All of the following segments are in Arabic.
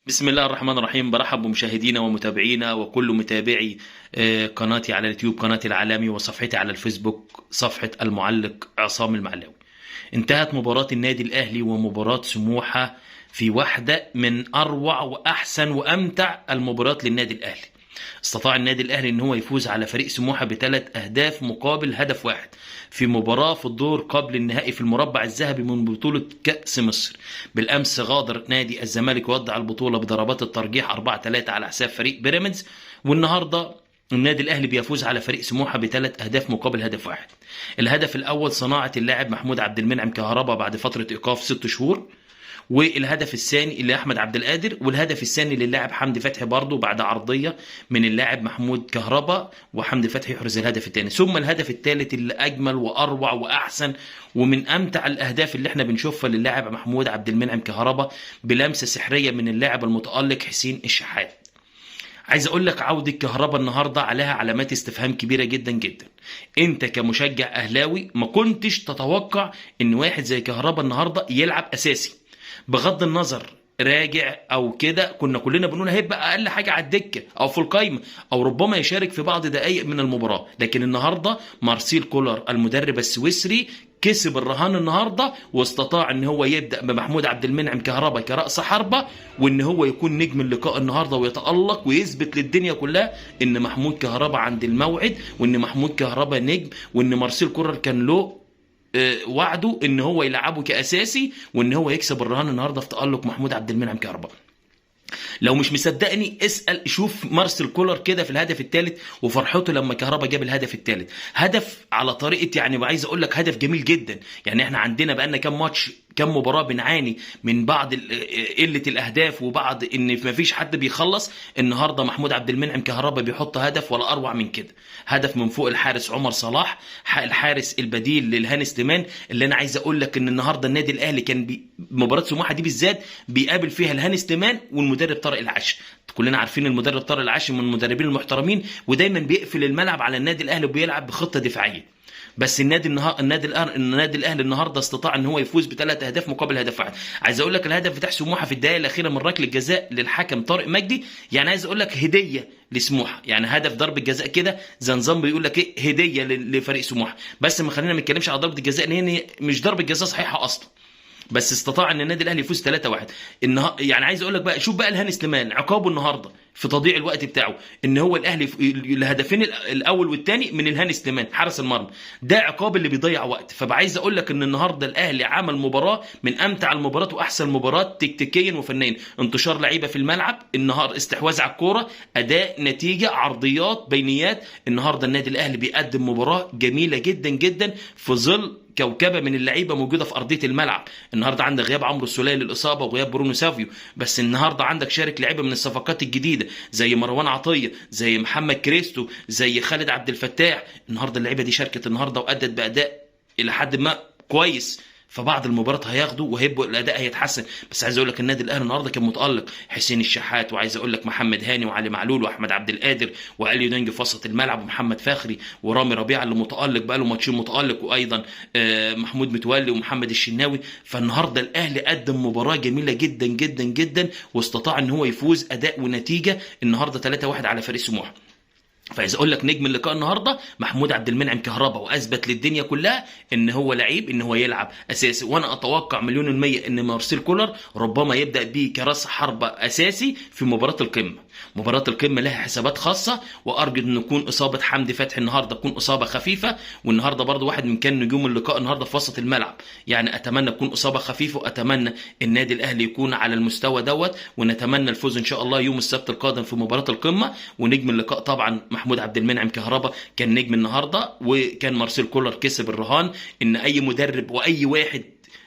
بسم الله الرحمن الرحيم. برحب بمشاهدينا ومتابعينا وكل متابعي قناتي على اليوتيوب، قناتي العالمي، وصفحتي على الفيسبوك، صفحة المعلق عصام المعلاوي. انتهت مباراة النادي الأهلي ومباراة سموحة في واحدة من أروع وأحسن وأمتع المباريات للنادي الأهلي. استطاع النادي الأهلي ان هو يفوز على فريق سموحة ب3 أهداف مقابل هدف واحد في مباراة في الدور قبل النهائي في المربع الذهبي من بطولة كأس مصر. بالأمس غادر نادي الزمالك وودع البطولة بضربات الترجيح 4-3 على حساب فريق بيراميدز، والنهارده النادي الأهلي بيفوز على فريق سموحة ب3 أهداف مقابل هدف واحد. الهدف الأول صناعة اللاعب محمود عبد المنعم كهربا بعد فترة إيقاف 6 شهور، والهدف الثاني لاحمد عبد القادر، والهدف الثاني للاعب حمدي فتحي برضه بعد عرضيه من اللاعب محمود كهربا، وحمدي فتحي يحرز الهدف الثاني. ثم الهدف الثالث اللي اجمل واروع واحسن ومن امتع الاهداف اللي احنا بنشوفها للاعب محمود عبد المنعم كهربا بلمسه سحريه من اللاعب المتالق حسين الشحات. عايز اقول لك عودة كهربا النهارده عليها علامات استفهام كبيره جدا جدا. انت كمشجع اهلاوي ما كنتش تتوقع ان واحد زي كهربا النهارده يلعب اساسي، بغض النظر راجع او كده. كنا كلنا بنقول هيبقى اقل حاجه على الدكه او في القايمه او ربما يشارك في بعض دقائق من المباراه، لكن النهارده مارسيل كولر المدرب السويسري كسب الرهان النهارده واستطاع ان هو يبدا بمحمود عبد المنعم كهربا كراس حربه، وان هو يكون نجم اللقاء النهارده ويتالق ويثبت للدنيا كلها ان محمود كهربا عند الموعد، وان محمود كهربا نجم، وان مارسيل كولر كان له وعده ان هو يلعبه كاساسي، وان هو يكسب الرهان النهارده في تالق محمود عبد المنعم كهربا. لو مش مصدقني اسال شوف مارسيل كولر كده في الهدف الثالث وفرحته لما كهربا جاب الهدف الثالث. هدف على طريقه يعني، وعايز اقول لك هدف جميل جدا. يعني احنا عندنا بقالنا كام ماتش كم مباراه بنعاني من بعض قله الاهداف وبعض ان ما فيش حد بيخلص. النهارده محمود عبد المنعم كهربا بيحط هدف ولا اروع من كده. هدف من فوق الحارس عمر صلاح، الحارس البديل للهاني سليمان. اللي انا عايز اقول لك ان النهارده النادي الاهلي كان مباراه سموحه دي بالذات بيقابل فيها الهاني سليمان والمدرب طارق العش. كلنا عارفين المدرب طارق العش من المدربين المحترمين، ودايما بيقفل الملعب على النادي الاهلي وبيلعب بخطه دفاعيه. بس النادي الاهلي النهارده استطاع ان هو يفوز ب3 اهداف مقابل هدف واحد. عايز اقول لك الهدف بتاع سموحه في الدقائق الاخيره من ركله جزاء للحكم طارق مجدي، يعني عايز اقول لك هديه لسموحه، يعني هدف ضربه جزاء كده زي نظام بيقول لك ايه، هديه لفريق سموحه. بس ما خلينا ما نتكلمش على ضربه الجزاء لان هي مش ضربه جزاء صحيحه اصلا، بس استطاع ان النادي الاهلي يفوز 3-1. يعني عايز اقول لك بقى شوف بقى الهاني سليمان عقابه النهارده في تضييع الوقت بتاعه، ان هو الاهلي الهدفين الاول والثاني من الهاني سليمان حارس المرمى، ده عقاب اللي بيضيع وقت. فعايز اقول لك ان النهارده الاهلي عمل مباراه من امتع المباريات واحسن مباراه تكتيكيا وفنيا. انتشار لعيبه في الملعب النهار، استحواذ على الكوره، اداء، نتيجه، عرضيات، بينيات. النهارده النادي الاهلي بيقدم مباراه جميله جدا جدا في ظل كوكبه من اللعيبه موجوده في ارضيه الملعب. النهارده عندك غياب عمرو السوليه للاصابه وغياب برونو سافيو، بس النهارده عندك شارك لعيبه من الصفقات الجديده زي مروان عطيه، زي محمد كريستو، زي خالد عبد الفتاح. النهارده اللعيبه دي شاركت النهارده وادت باداء الى حد ما كويس. فبعض المباريات هياخدوا وهيبقوا الاداء هيتحسن. بس عايز اقول لك النادي الاهلي النهارده كان متالق، حسين الشحات، وعايز اقول لك محمد هاني وعلي معلول واحمد عبد القادر واليو دينج في وسط الملعب، ومحمد فخري ورامي ربيعه اللي متالق بقى له ماتشين متالق، وايضا محمود متولي ومحمد الشناوي. فالنهارده الاهلي قدم مباراه جميله جدا جدا جدا واستطاع ان هو يفوز اداء ونتيجه النهارده 3-1 على فريق سموحه. فعايز اقول لك نجم اللقاء النهارده محمود عبد المنعم كهربا، واثبت للدنيا كلها ان هو لعيب، ان هو يلعب اساسي. وانا اتوقع 100% ان مارسيل كولر ربما يبدا بيه كراس حربه اساسي في مباراه القمه. مباراه القمه لها حسابات خاصه، وارجو ان يكون اصابه حمدي فتحي النهارده تكون اصابه خفيفه، والنهارده برضو واحد من كان نجوم اللقاء النهارده في وسط الملعب. يعني اتمنى تكون اصابه خفيفه، واتمنى النادي الاهلي يكون على المستوى دوت، ونتمنى الفوز ان شاء الله يوم السبت القادم في مباراه القمه. ونجم اللقاء طبعا محمود عبد المنعم كهربا كان نجم النهارده، وكان مارسيل كولر كسب الرهان ان اي مدرب واي واحد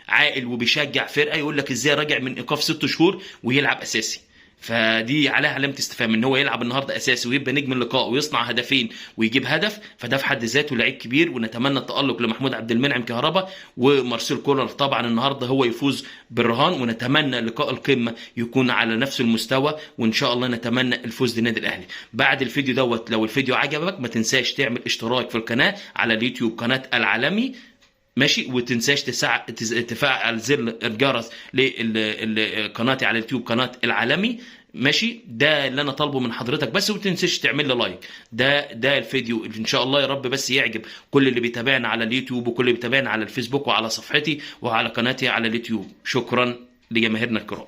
عاقل وبيشجع فرقه يقول لك ازاي راجع من ايقاف 6 شهور ويلعب اساسي. فدي عليها علامه استفهام ان هو يلعب النهارده اساسي ويبقى نجم اللقاء ويصنع هدفين ويجيب هدف. فده في حد ذاته لعيب كبير، ونتمنى التالق لمحمود عبد المنعم كهربا. ومارسيل كولر طبعا النهارده هو يفوز بالرهان، ونتمنى لقاء القمه يكون على نفس المستوى، وان شاء الله نتمنى الفوز للنادي الاهلي. بعد الفيديو دوت لو الفيديو عجبك ما تنساش تعمل اشتراك في القناه على اليوتيوب، قناه العالمي، ماشي. وتنساش تفعل زر الجرس لقناتي على اليوتيوب قناة العالمي. ماشي، ده اللي انا طالبه من حضرتك بس. وتنساش تعمل لي لايك. ده الفيديو ان شاء الله يا رب بس يعجب كل اللي بيتابعنا على اليوتيوب وكل اللي بيتابعنا على الفيسبوك وعلى صفحتي وعلى قناتي على اليوتيوب. شكرا لجماهيرنا الكرام.